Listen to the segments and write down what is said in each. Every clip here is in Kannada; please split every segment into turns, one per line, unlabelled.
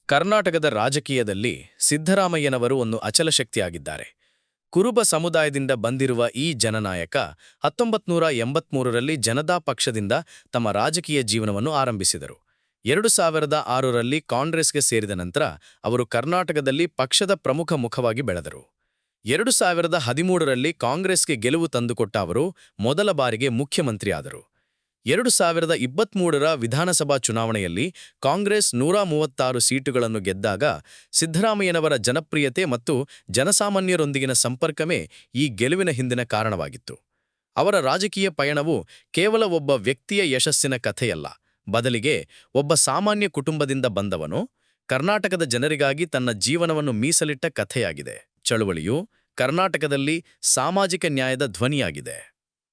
ಕರ್ನಾಟಕದ ರಾಜಕೀಯದಲ್ಲಿ ಸಿದ್ದರಾಮಯ್ಯನವರು ಒಂದು ಅಚಲ ಶಕ್ತಿಯಾಗಿದ್ದಾರೆ. ಕುರುಬ ಸಮುದಾಯದಿಂದ ಬಂದಿರುವ ಈ ಜನನಾಯಕ 1983ರಲ್ಲಿ ಜನತಾ ಪಕ್ಷದಿಂದ ತಮ್ಮ ರಾಜಕೀಯ ಜೀವನವನ್ನು ಆರಂಭಿಸಿದರು. 2006ರಲ್ಲಿ ಕಾಂಗ್ರೆಸ್ಗೆ ಸೇರಿದ ನಂತರ ಅವರು ಕರ್ನಾಟಕದಲ್ಲಿ ಪಕ್ಷದ ಪ್ರಮುಖ ಮುಖವಾಗಿ ಬೆಳೆದರು. 2013ರಲ್ಲಿ ಕಾಂಗ್ರೆಸ್ಗೆ ಗೆಲುವು ತಂದುಕೊಟ್ಟ ಅವರು ಮೊದಲ ಬಾರಿಗೆ ಮುಖ್ಯಮಂತ್ರಿಯಾದರು. 2023ರ ವಿಧಾನಸಭಾ ಚುನಾವಣೆಯಲ್ಲಿ ಕಾಂಗ್ರೆಸ್ 136 ಸೀಟುಗಳನ್ನು ಗೆದ್ದಾಗ ಸಿದ್ದರಾಮಯ್ಯನವರ ಜನಪ್ರಿಯತೆ ಮತ್ತು ಜನಸಾಮಾನ್ಯರೊಂದಿಗಿನ ಸಂಪರ್ಕವೇ ಈ ಗೆಲುವಿನ ಹಿಂದಿನ ಕಾರಣವಾಗಿತ್ತು. ಅವರ ರಾಜಕೀಯ ಪಯಣವು ಕೇವಲ ಒಬ್ಬ ವ್ಯಕ್ತಿಯ ಯಶಸ್ಸಿನ ಕಥೆಯಲ್ಲ, ಬದಲಿಗೆ ಒಬ್ಬ ಸಾಮಾನ್ಯ ಕುಟುಂಬದಿಂದ ಬಂದವನು ಕರ್ನಾಟಕದ ಜನರಿಗಾಗಿ ತನ್ನ ಜೀವನವನ್ನು ಮೀಸಲಿಟ್ಟ ಕಥೆಯಾಗಿದೆ. ಚಳುವಳಿಯು ಕರ್ನಾಟಕದಲ್ಲಿ ಸಾಮಾಜಿಕ ನ್ಯಾಯದ ಧ್ವನಿಯಾಗಿದೆ.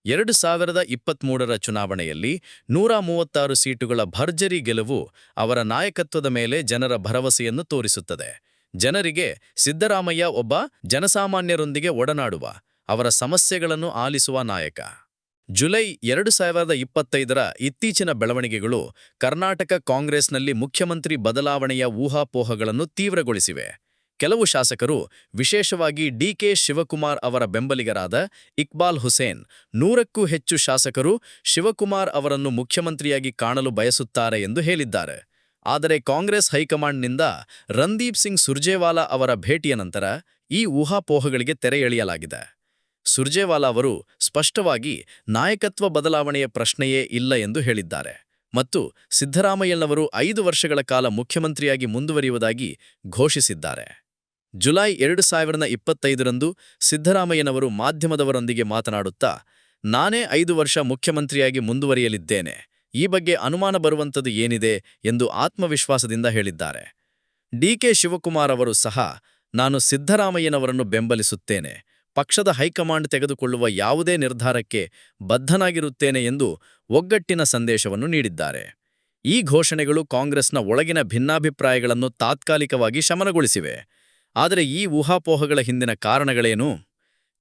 2023ರ ಚುನಾವಣೆಯಲ್ಲಿ 136 ಸೀಟುಗಳ ಭರ್ಜರಿ ಗೆಲುವು ಅವರ ನಾಯಕತ್ವದ ಮೇಲೆ ಜನರ ಭರವಸೆಯನ್ನು ತೋರಿಸುತ್ತದೆ. ಜನರಿಗೆ ಸಿದ್ದರಾಮಯ್ಯ ಒಬ್ಬ ಜನಸಾಮಾನ್ಯರೊಂದಿಗೆ ಒಡನಾಡುವ, ಅವರ ಸಮಸ್ಯೆಗಳನ್ನು ಆಲಿಸುವ ನಾಯಕ. ಜುಲೈ 2025ರ ಇತ್ತೀಚಿನ ಬೆಳವಣಿಗೆಗಳು ಕರ್ನಾಟಕ ಕಾಂಗ್ರೆಸ್ನಲ್ಲಿ ಮುಖ್ಯಮಂತ್ರಿ ಬದಲಾವಣೆಯ ಊಹಾಪೋಹಗಳನ್ನು ತೀವ್ರಗೊಳಿಸಿವೆ. ಕೆಲವು ಶಾಸಕರು, ವಿಶೇಷವಾಗಿ ಡಿ.ಕೆ. ಶಿವಕುಮಾರ್ ಅವರ ಬೆಂಬಲಿಗರಾದ ಇಕ್ಬಾಲ್ ಹುಸೇನ್, 100ಕ್ಕೂ ಹೆಚ್ಚು ಶಾಸಕರು ಶಿವಕುಮಾರ್ ಅವರನ್ನು ಮುಖ್ಯಮಂತ್ರಿಯಾಗಿ ಕಾಣಲು ಬಯಸುತ್ತಾರೆ ಎಂದು ಹೇಳಿದ್ದಾರೆ. ಆದರೆ ಕಾಂಗ್ರೆಸ್ ಹೈಕಮಾಂಡ್ನಿಂದ ರಣದೀಪ್ ಸಿಂಗ್ ಸುರ್ಜೇವಾಲಾ ಅವರ ಭೇಟಿಯ ನಂತರ ಈ ಊಹಾಪೋಹಗಳಿಗೆ ತೆರೆ ಎಳೆಯಲಾಗಿದೆ. ಸುರ್ಜೇವಾಲಾ ಅವರು ಸ್ಪಷ್ಟವಾಗಿ ನಾಯಕತ್ವ ಬದಲಾವಣೆಯ ಪ್ರಶ್ನೆಯೇ ಇಲ್ಲ ಎಂದು ಹೇಳಿದ್ದಾರೆ ಮತ್ತು ಸಿದ್ದರಾಮಯ್ಯನವರು 5 ವರ್ಷಗಳ ಕಾಲ ಮುಖ್ಯಮಂತ್ರಿಯಾಗಿ ಮುಂದುವರಿಯುವುದಾಗಿ ಘೋಷಿಸಿದ್ದಾರೆ. ಜುಲೈ 2025ರಂದು ಸಿದ್ದರಾಮಯ್ಯನವರು ಮಾಧ್ಯಮದವರೊಂದಿಗೆ ಮಾತನಾಡುತ್ತಾ, ನಾನೇ 5 ವರ್ಷ ಮುಖ್ಯಮಂತ್ರಿಯಾಗಿ ಮುಂದುವರಿಯಲಿದ್ದೇನೆ, ಈ ಬಗ್ಗೆ ಅನುಮಾನ ಬರುವಂಥದ್ದು ಏನಿದೆ ಎಂದು ಆತ್ಮವಿಶ್ವಾಸದಿಂದ ಹೇಳಿದ್ದಾರೆ. ಡಿ.ಕೆ. ಶಿವಕುಮಾರ್ ಅವರು ಸಹ, ನಾನು ಸಿದ್ದರಾಮಯ್ಯನವರನ್ನು ಬೆಂಬಲಿಸುತ್ತೇನೆ, ಪಕ್ಷದ ಹೈಕಮಾಂಡ್ ತೆಗೆದುಕೊಳ್ಳುವ ಯಾವುದೇ ನಿರ್ಧಾರಕ್ಕೆ ಬದ್ಧನಾಗಿರುತ್ತೇನೆ ಎಂದು ಒಗ್ಗಟ್ಟಿನ ಸಂದೇಶವನ್ನು ನೀಡಿದ್ದಾರೆ. ಈ ಘೋಷಣೆಗಳು ಕಾಂಗ್ರೆಸ್ನ ಒಳಗಿನ ಭಿನ್ನಾಭಿಪ್ರಾಯಗಳನ್ನು ತಾತ್ಕಾಲಿಕವಾಗಿ ಶಮನಗೊಳಿಸಿವೆ. ಆದರೆ ಈ ಊಹಾಪೋಹಗಳ ಹಿಂದಿನ ಕಾರಣಗಳೇನು?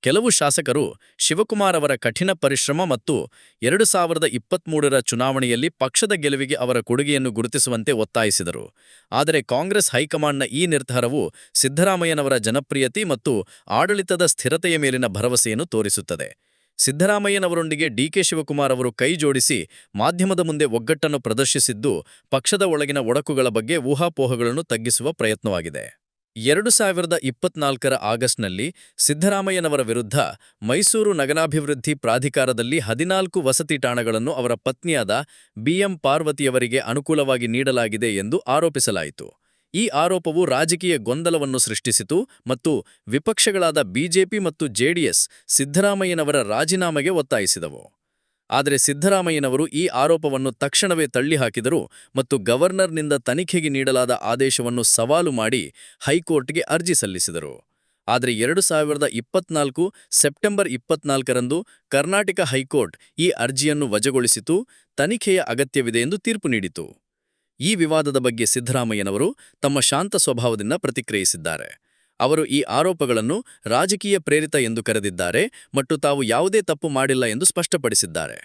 ಕೆಲವು ಶಾಸಕರು ಶಿವಕುಮಾರ್ ಅವರ ಕಠಿಣ ಪರಿಶ್ರಮ ಮತ್ತು 2023ರ ಚುನಾವಣೆಯಲ್ಲಿ ಪಕ್ಷದ ಗೆಲುವಿಗೆ ಅವರ ಕೊಡುಗೆಯನ್ನು ಗುರುತಿಸುವಂತೆ ಒತ್ತಾಯಿಸಿದರು. ಆದರೆ ಕಾಂಗ್ರೆಸ್ ಹೈಕಮಾಂಡ್ನ ಈ ನಿರ್ಧಾರವು ಸಿದ್ದರಾಮಯ್ಯನವರ ಜನಪ್ರಿಯತೆ ಮತ್ತು ಆಡಳಿತದ ಸ್ಥಿರತೆಯ ಮೇಲಿನ ಭರವಸೆಯನ್ನು ತೋರಿಸುತ್ತದೆ. ಸಿದ್ದರಾಮಯ್ಯನವರೊಂದಿಗೆ ಡಿ.ಕೆ. ಶಿವಕುಮಾರ್ ಅವರು ಕೈ ಜೋಡಿಸಿ ಮಾಧ್ಯಮದ ಮುಂದೆ ಒಗ್ಗಟ್ಟನ್ನು ಪ್ರದರ್ಶಿಸಿದ್ದು ಪಕ್ಷದ ಒಳಗಿನ ಒಡಕುಗಳ ಬಗ್ಗೆ ಊಹಾಪೋಹಗಳನ್ನು ತಗ್ಗಿಸುವ ಪ್ರಯತ್ನವಾಗಿದೆ. 2024ರ ಆಗಸ್ಟ್ನಲ್ಲಿ ಸಿದ್ದರಾಮಯ್ಯನವರ ವಿರುದ್ಧ ಮೈಸೂರು ನಗರಾಭಿವೃದ್ಧಿ ಪ್ರಾಧಿಕಾರದಲ್ಲಿ 14 ವಸತಿ ಠಾಣಗಳನ್ನು ಅವರ ಪತ್ನಿಯಾದ ಬಿ.ಎಂ. ಪಾರ್ವತಿಯವರಿಗೆ ಅನುಕೂಲವಾಗಿ ನೀಡಲಾಗಿದೆ ಎಂದು ಆರೋಪಿಸಲಾಯಿತು. ಈ ಆರೋಪವು ರಾಜಕೀಯ ಗೊಂದಲವನ್ನು ಸೃಷ್ಟಿಸಿತು ಮತ್ತು ವಿಪಕ್ಷಗಳಾದ ಬಿಜೆಪಿ ಮತ್ತು ಜೆಡಿಎಸ್ ಸಿದ್ದರಾಮಯ್ಯನವರ ರಾಜೀನಾಮೆಗೆ ಒತ್ತಾಯಿಸಿದವು. ಆದರೆ ಸಿದ್ದರಾಮಯ್ಯನವರು ಈ ಆರೋಪವನ್ನು ತಕ್ಷಣವೇ ತಳ್ಳಿಹಾಕಿದರು ಮತ್ತು ಗವರ್ನರ್ನಿಂದ ತನಿಖೆಗೆ ನೀಡಲಾದ ಆದೇಶವನ್ನು ಸವಾಲು ಮಾಡಿ ಹೈಕೋರ್ಟ್ಗೆ ಅರ್ಜಿ ಸಲ್ಲಿಸಿದರು. ಆದರೆ 2024 ಸೆಪ್ಟೆಂಬರ್ 24ರಂದು ಕರ್ನಾಟಕ ಹೈಕೋರ್ಟ್ ಈ ಅರ್ಜಿಯನ್ನು ವಜಾಗೊಳಿಸಿತು, ತನಿಖೆಯ ಅಗತ್ಯವಿದೆ ಎಂದು ತೀರ್ಪು ನೀಡಿತು. ಈ ವಿವಾದದ ಬಗ್ಗೆ ಸಿದ್ದರಾಮಯ್ಯನವರು ತಮ್ಮ ಶಾಂತ ಸ್ವಭಾವದಿಂದ ಪ್ರತಿಕ್ರಿಯಿಸಿದ್ದಾರೆ. ಅವರು ಈ ಆರೋಪಗಳನ್ನು ರಾಜಕೀಯ ಪ್ರೇರಿತ ಎಂದು ಕರೆದಿದ್ದಾರೆ ಮತ್ತು ತಾವು ಯಾವುದೇ ತಪ್ಪು ಮಾಡಿಲ್ಲ ಎಂದು ಸ್ಪಷ್ಟಪಡಿಸಿದ್ದಾರೆ.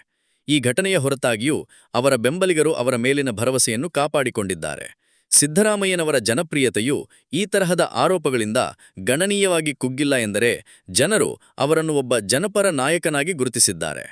ಈ ಘಟನೆಯ ಹೊರತಾಗಿಯೂ ಅವರ ಬೆಂಬಲಿಗರು ಅವರ ಮೇಲಿನ ಭರವಸೆಯನ್ನು ಕಾಪಾಡಿಕೊಂಡಿದ್ದಾರೆ. ಸಿದ್ದರಾಮಯ್ಯನವರ ಜನಪ್ರಿಯತೆಯು ಈ ತರಹದ ಆರೋಪಗಳಿಂದ ಗಣನೀಯವಾಗಿ ಕುಗ್ಗಿಲ್ಲ ಎಂದರೆ ಜನರು ಅವರನ್ನು ಒಬ್ಬ ಜನಪರ ನಾಯಕನಾಗಿ ಗುರುತಿಸಿದ್ದಾರೆ.